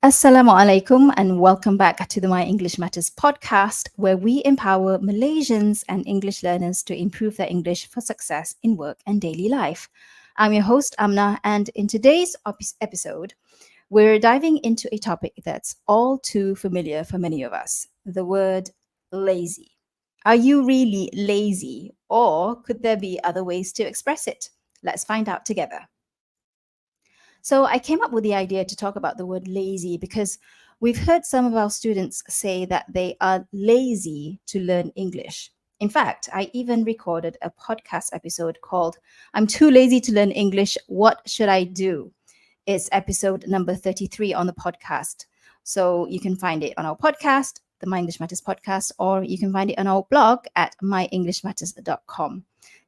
Assalamu alaikum and welcome back to the My English Matters podcast, where we empower Malaysians and English learners to improve their English for success in work and daily life. I'm your host, Amnah, and in today's episode, we're diving into a topic that's all too familiar for many of us: the word lazy. Are you really lazy, or could there be other ways to express it? Let's find out together. So I came up with the idea to talk about the word lazy because we've heard some of our students say that they are lazy to learn English. In fact, I even recorded a podcast episode called I'm Too Lazy to Learn English. What Should I Do? It's episode number 33 on the podcast. So you can find it on our podcast, the My English Matters podcast, or you can find it on our blog at myenglishmatters.com.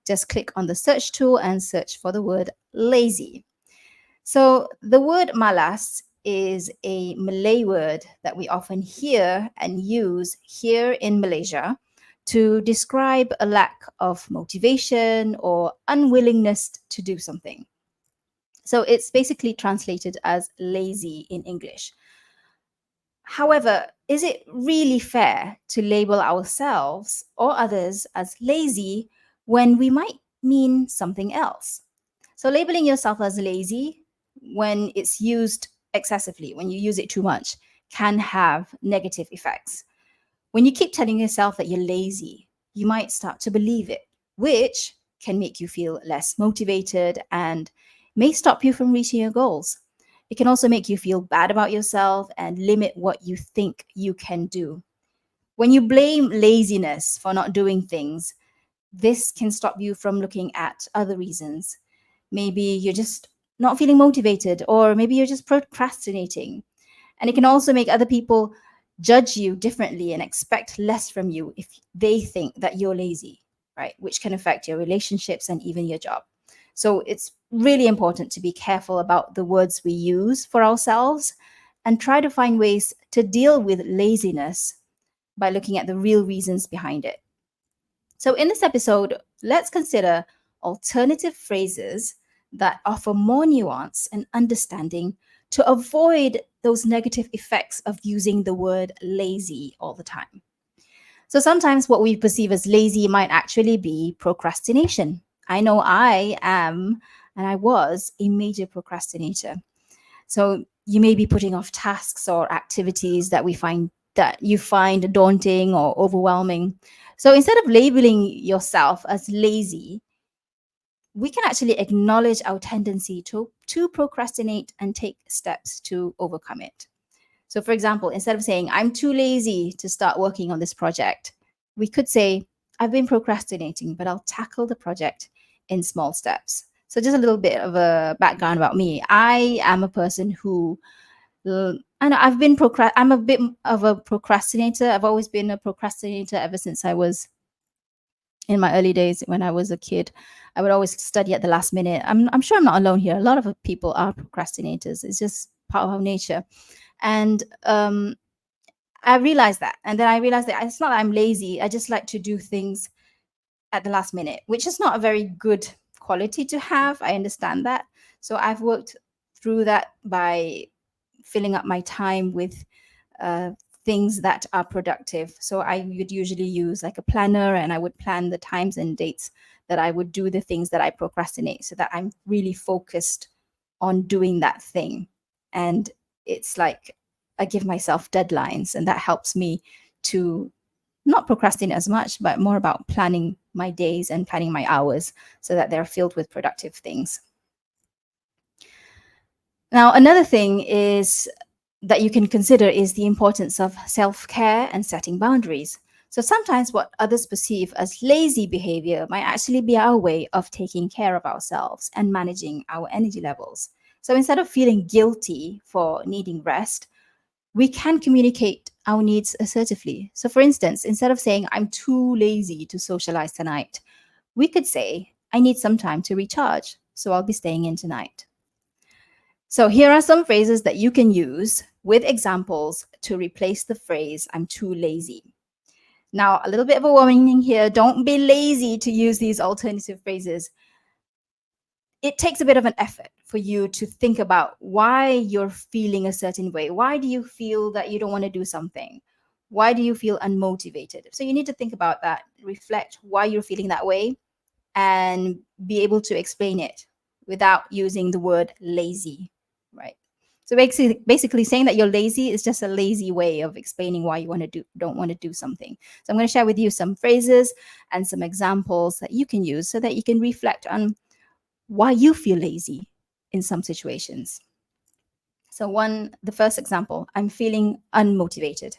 Just click on the search tool and search for the word lazy. So the word malas is a Malay word that we often hear and use here in Malaysia to describe a lack of motivation or unwillingness to do something. So it's basically translated as lazy in English. However, is it really fair to label ourselves or others as lazy when we might mean something else? So labeling yourself as lazy when it's used excessively, when you use it too much, can have negative effects. When you keep telling yourself that you're lazy, you might start to believe it, which can make you feel less motivated and may stop you from reaching your goals. It can also make you feel bad about yourself and limit what you think you can do. When you blame laziness for not doing things, this can stop you from looking at other reasons. Maybe you're just not feeling motivated, or maybe you're just procrastinating. And it can also make other people judge you differently and expect less from you if they think that you're lazy, right? Which can affect your relationships and even your job. So it's really important to be careful about the words we use for ourselves and try to find ways to deal with laziness by looking at the real reasons behind it. So, in this episode, let's consider alternative phrases that offer more nuance and understanding to avoid those negative effects of using the word lazy all the time. So, sometimes what we perceive as lazy might actually be procrastination. I know I am, and I was a major procrastinator. So, you may be putting off tasks or activities that you find daunting or overwhelming. So instead of labeling yourself as lazy, we can actually acknowledge our tendency to procrastinate and take steps to overcome it. So, for example, instead of saying, I'm too lazy to start working on this project, we could say, I've been procrastinating, but I'll tackle the project in small steps. So, just a little bit of a background about me. I am a person who and I'm a bit of a procrastinator. I've always been a procrastinator ever since I was in my early days when I was a kid. I would always study at the last minute. I'm sure I'm not alone here. A lot of people are procrastinators. It's just part of our nature. And I realized that. And then I realized that it's not that I'm lazy. I just like to do things at the last minute, which is not a very good quality to have. I understand that. So I've worked through that by filling up my time with uh, things that are productive. So I would usually use like a planner, and I would plan the times and dates that I would do the things that I procrastinate, so that I'm really focused on doing that thing. And it's like I give myself deadlines, and that helps me to not procrastinate as much, but more about planning my days and planning my hours so that they're filled with productive things. Now, another thing is that you can consider is the importance of self-care and setting boundaries. So sometimes what others perceive as lazy behavior might actually be our way of taking care of ourselves and managing our energy levels. So instead of feeling guilty for needing rest, we can communicate our needs assertively. So for instance, instead of saying, I'm too lazy to socialize tonight, we could say, I need some time to recharge, so I'll be staying in tonight. So here are some phrases that you can use with examples to replace the phrase, I'm too lazy. Now, a little bit of a warning here, don't be lazy to use these alternative phrases. it takes a bit of an effort for you to think about why you're feeling a certain way. Why do you feel that you don't want to do something? Why do you feel unmotivated? So you need to think about that, reflect why you're feeling that way, and be able to explain it without using the word lazy, right? So basically saying that you're lazy is just a lazy way of explaining why you don't want to do something. So I'm going to share with you some phrases and some examples that you can use so that you can reflect on why you feel lazy in some situations. So the first example, I'm feeling unmotivated.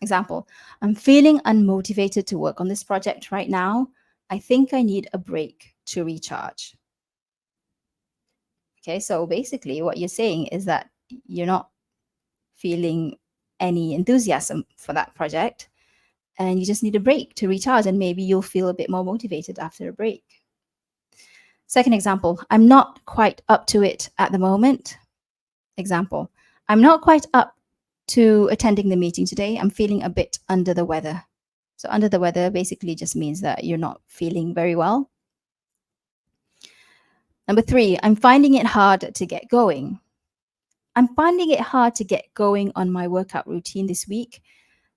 Example, I'm feeling unmotivated to work on this project right now. I think I need a break to recharge. Okay, so basically what you're saying is that you're not feeling any enthusiasm for that project and you just need a break to recharge, and maybe you'll feel a bit more motivated after a break. Second example, I'm not quite up to it at the moment. Example, I'm not quite up to attending the meeting today. I'm feeling a bit under the weather. So, under the weather basically just means that you're not feeling very well. Number three, I'm finding it hard to get going. I'm finding it hard to get going on my workout routine this week.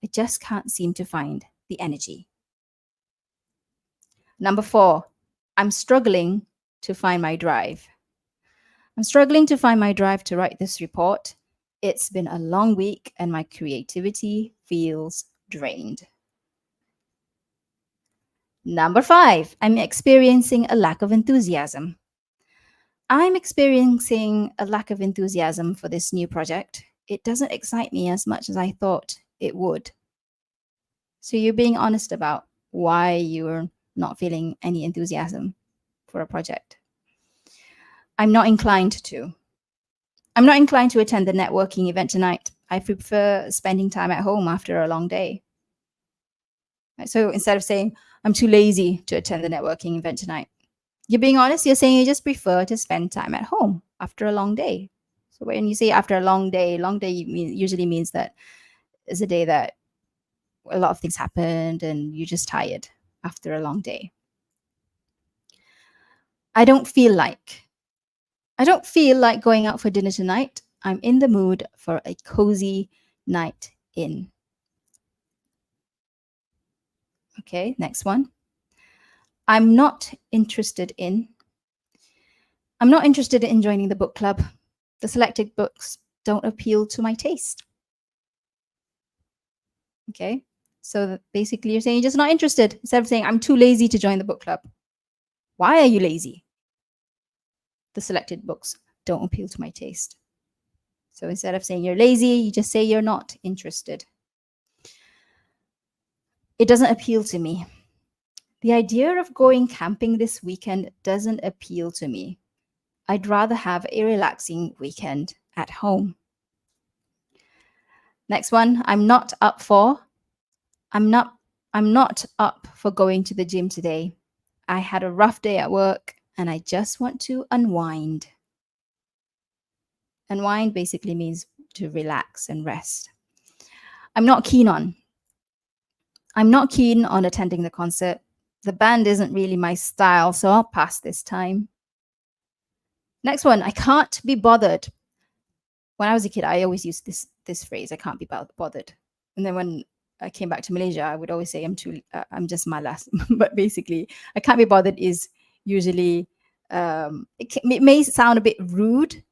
I just can't seem to find the energy. Number four, I'm struggling to find my drive. I'm struggling to find my drive to write this report. It's been a long week and my creativity feels drained. Number five, I'm experiencing a lack of enthusiasm. I'm experiencing a lack of enthusiasm for this new project. It doesn't excite me as much as I thought it would. So you're being honest about why you're not feeling any enthusiasm for a project. I'm not inclined to. I'm not inclined to attend the networking event tonight. I prefer spending time at home after a long day. Right? So instead of saying, I'm too lazy to attend the networking event tonight, you're being honest. You're saying you just prefer to spend time at home after a long day. So when you say after a long day usually means that it's a day that a lot of things happened and you're just tired after a long day. I don't feel like. I don't feel like going out for dinner tonight. I'm in the mood for a cozy night in. Okay, next one. I'm not interested in. I'm not interested in joining the book club. The selected books don't appeal to my taste. Okay, so basically you're saying you're just not interested instead of saying I'm too lazy to join the book club. Why are you lazy? The selected books don't appeal to my taste. So instead of saying you're lazy, you just say you're not interested. It doesn't appeal to me. The idea of going camping this weekend doesn't appeal to me. I'd rather have a relaxing weekend at home. Next one, I'm not up for. I'm not up for going to the gym today. I had a rough day at work and I just want to unwind. Unwind basically means to relax and rest. I'm not keen on. I'm not keen on attending the concert. The band isn't really my style, so I'll pass this time. Next one, I can't be bothered. When I was a kid, I always used this phrase, I can't be bothered. And then when I came back to Malaysia, I would always say I'm just malas. But basically, I can't be bothered is usually, it may sound a bit rude,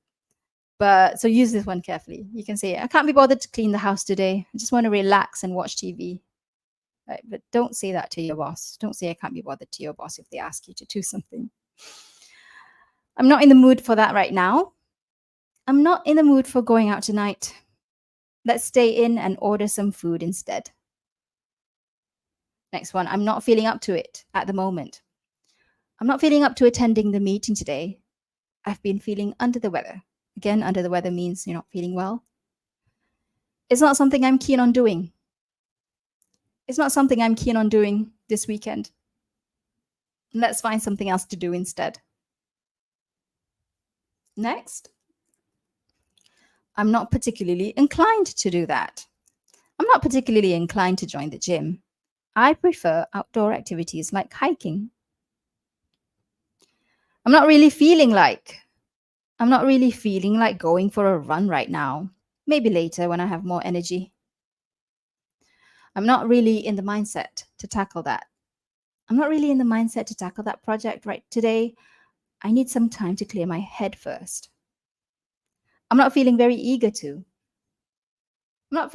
but so use this one carefully. You can say, I can't be bothered to clean the house today. I just want to relax and watch TV. Right? But don't say that to your boss. Don't say I can't be bothered to your boss if they ask you to do something. I'm not in the mood for that right now. I'm not in the mood for going out tonight. Let's stay in and order some food instead. Next one, I'm not feeling up to it at the moment. I'm not feeling up to attending the meeting today. I've been feeling under the weather. Again, under the weather means you're not feeling well. It's not something I'm keen on doing. It's not something I'm keen on doing this weekend. Let's find something else to do instead. Next, I'm not particularly inclined to do that. I'm not particularly inclined to join the gym. I prefer outdoor activities like hiking. I'm not really feeling like I'm not really feeling like going for a run right now. Maybe later when I have more energy. I'm not really in the mindset to tackle that. I'm not really in the mindset to tackle that project right today. I need some time to clear my head first. I'm not feeling very eager to. I'm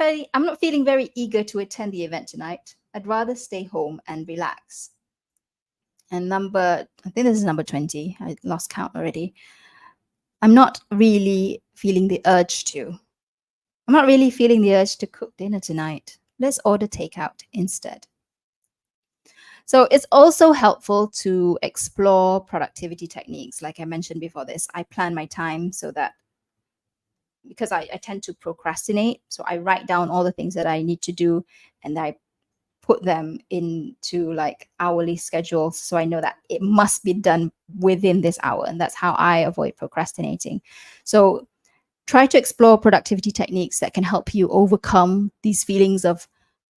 not feeling very eager to attend the event tonight. I'd rather stay home and relax. And I think this is number 20. I lost count already. I'm not really feeling the urge to. I'm not really feeling the urge to cook dinner tonight. Let's order takeout instead. So it's also helpful to explore productivity techniques. Like I mentioned before this, I plan my time so that because I tend to procrastinate. So I write down all the things that I need to do and I put them into like hourly schedules. So I know that it must be done within this hour. And that's how I avoid procrastinating. So try to explore productivity techniques that can help you overcome these feelings of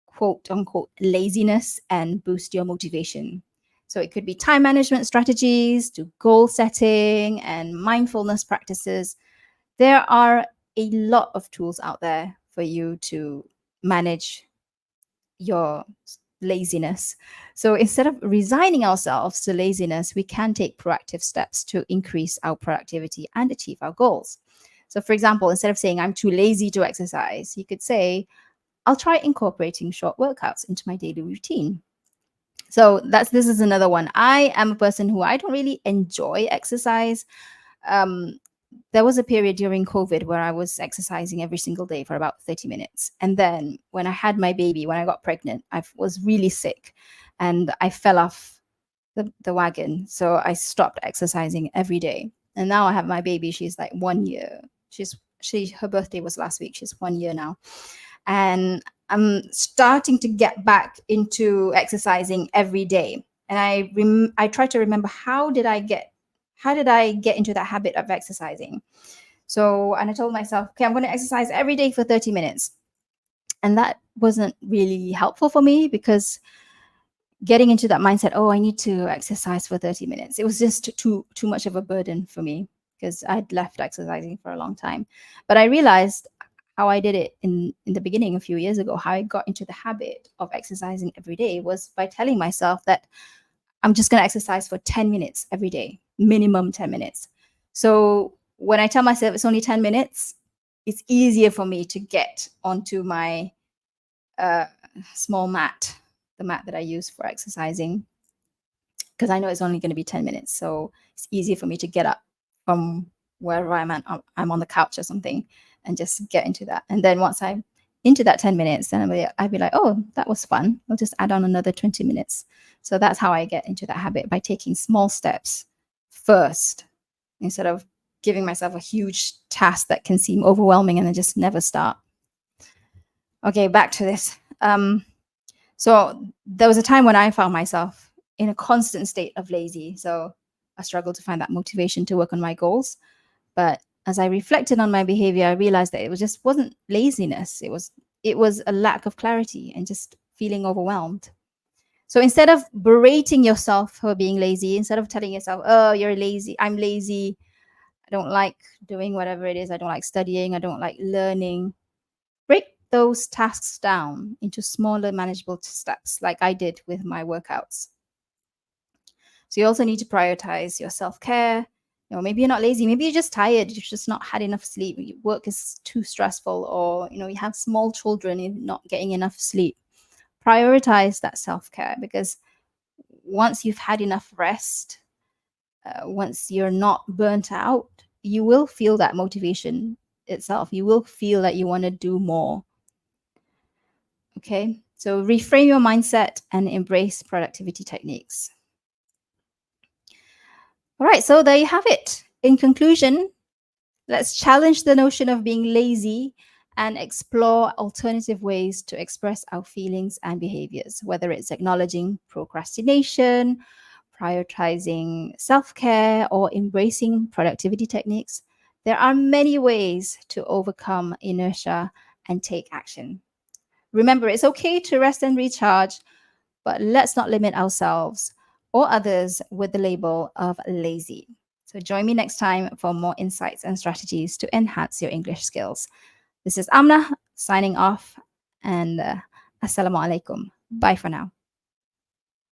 quote unquote laziness and boost your motivation. So it could be time management strategies to goal setting and mindfulness practices. There are a lot of tools out there for you to manage your laziness. So instead of resigning ourselves to laziness, we can take proactive steps to increase our productivity and achieve our goals. So, for example, instead of saying, I'm too lazy to exercise, you could say, I'll try incorporating short workouts into my daily routine. So this is another one. I am a person who I don't really enjoy exercise. Um, there was a period during COVID where I was exercising every single day for about 30 minutes. And then when I had my baby, when I got pregnant, I was really sick and I fell off the wagon. So I stopped exercising every day. And now I have my baby. She's like 1 year. Her birthday was last week. She's 1 year now. And I'm starting to get back into exercising every day. And I try to remember how did I get into that habit of exercising? So, and I told myself, okay, I'm going to exercise every day for 30 minutes. And that wasn't really helpful for me because getting into that mindset, oh, I need to exercise for 30 minutes. It was just too much of a burden for me because I'd left exercising for a long time. But I realized how I did it in the beginning a few years ago, how I got into the habit of exercising every day was by telling myself that I'm just going to exercise for 10 minutes every day, minimum 10 minutes. So when I tell myself it's only 10 minutes, it's easier for me to get onto my uh, small mat, the mat that I use for exercising, because I know it's only going to be 10 minutes. So it's easier for me to get up from wherever I'm at. I'm on the couch or something and just get into that. And then once I'm into that 10 minutes, then I'd be like, oh, that was fun. I'll just add on another 20 minutes. So that's how I get into that habit, by taking small steps first instead of giving myself a huge task that can seem overwhelming and then just never start. Okay, back to this. So there was a time when I found myself in a constant state of lazy. So I struggled to find that motivation to work on my goals. But as I reflected on my behavior, I realized that wasn't laziness. It was a lack of clarity and just feeling overwhelmed. So instead of berating yourself for being lazy, instead of telling yourself, oh, you're lazy, I'm lazy, I don't like doing whatever it is, I don't like studying, I don't like learning, break those tasks down into smaller, manageable steps, like I did with my workouts. So you also need to prioritize your self-care. Maybe you're not lazy, maybe you're just tired, you've just not had enough sleep, work is too stressful, or you have small children, you're not getting enough sleep. Prioritize that self-care, because once you've had enough rest, once you're not burnt out, you will feel that motivation itself. You will feel that you want to do more. Okay, so reframe your mindset and embrace productivity techniques. All right, so there you have it. In conclusion, let's challenge the notion of being lazy and explore alternative ways to express our feelings and behaviors, whether it's acknowledging procrastination, prioritizing self care, or embracing productivity techniques. There are many ways to overcome inertia and take action. Remember, it's okay to rest and recharge, but let's not limit ourselves or others with the label of lazy. So join me next time for more insights and strategies to enhance your English skills. This is Amnah signing off, and Assalamu alaikum. Bye for now.